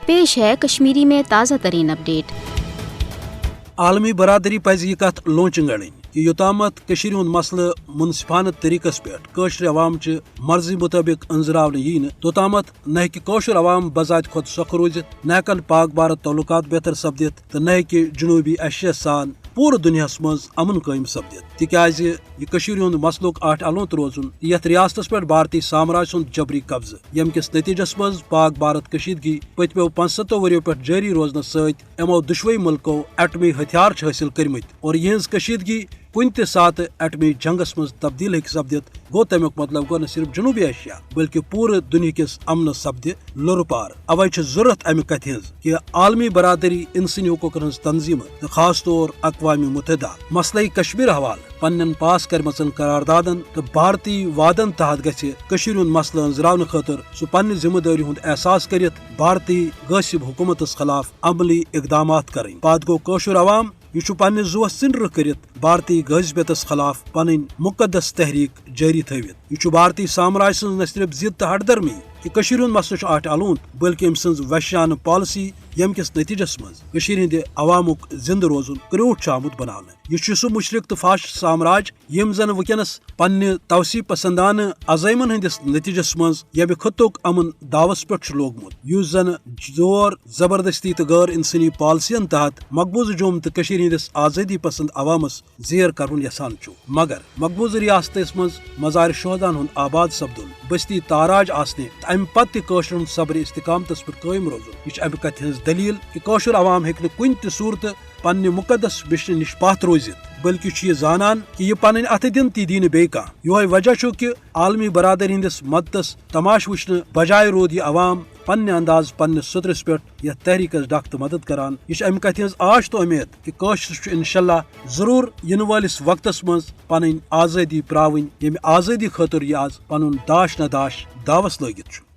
پیش ہے کشمیری میں تازہ ترین اپڈیٹ۔ عالمی برادری پزِ یہ کت لونچنگ اڑن کہ یوتامت کشیر ہند مسئلہ منصفانہ طریقس پہ قشر عوام چہ مرضی مطابق انزراون یہ توتامت نہ ہیکہ قشر عوام بذات خود سخ روزت، نہ ہیکن پاک بھارت تعلقات بہتر سپدت، تو نہ ہیکہ جنوبی ایشیا سان پورٕ دنیاہس مز امن قائم سپدت، تکیاز یہ کشیر ہند مسلک آٹھ الونت روزن یتھ ریاستس پہ بھارتی سامراج سند جبری قبضہ، یم کس نتیجس مز پاک بھارت کشیدگی پتمو 75 ؤریو پہ جاری روزنس ست امو دشوی ملکو ایٹمی ہتھیار حاصل کرمت، اور یہز کشیدگی کن تہ سات ایٹمی جنگس مز تبدیل ہیکہ سپدت، گو تمیک مطلب گو نہ صرف جنوبی ایشیا بلکہ پورٕ دنیا کس امنس سپدِ لر پار۔ اوے چھ ضرورت امہ کتھ ہز کہ عالمی برادری انسانی حقوقن ہز تنظیم تو خاص طور اقوام متحدہ مسئلہ کشمیر حوالہ پنن پاس کرمژن قراردادن تو بھارتی وعدن تحت گژھِ کشیر ہند مسئلہ انزراون خاطر سہ پنہ ذمہ داری ہند احساس کرت بھارتی غاصب حکومتس خلاف عملی اقدامات کریں۔ پات گو کشر عوام یہ پنہ زوس ژنڈر کرت بھارتی غاصبیتس خلاف پن مقدس تحریک جاری تھوت۔ یہ بھارتی سامراج سن نہ صرف ضد تو ہٹ درمی کہ کشیر ہند مسئلہ آٹھ الونت بلکہ ام سن وحشیانہ پالسی یم کس نتیجس مز کشیر ہند عوامک زندہ روزن کروٹ آمت بنانے۔ یہ سہ مشرق تو فاشسٹ سامراج یم زن ونکس پنہ توسیع پسندانہ عزائمن ہندس نتیجس مز یمہ خطک امن دعوس پہ لوگمت، اس زن زور زبردستی تو غیر انسانی پالسین تحت مقبوضہ جوم تو کشیر ہندس آزادی پسند عوامس زیر کرن یسان چھ، مگر مقبوضہ ریاستس مز مزار شہدان ہند آباد سپدن، بستی تاراج آسنے، ام پتہ قشر صبر استقامتس پر قائم روزن، یہ امہ کتھ ہز دلیل کہ قشر عوام ہیکہ کن تہ صورت پنہ مقدس بشن نش پاتھ روزت، بلکہ یہ زانان کہ یہ پن اتھ دن تی دی بی کھانا۔ یہ وجہ چھ کہ عالمی برادری ہندس مدتس تماش وچھنے بجائے رود یہ عوام پنہ انداز پنس صدرس پہ یہ تحریکس ڈک تو مدد کران۔ یہ امہ کتھ ہز آش تو امید کہ قشر انشاءاللہ ضرور ین والس وقتس مز پن آزادی پراون، یم آزادی خاطر یہ آز پن داش نہ داش دعوس لگت۔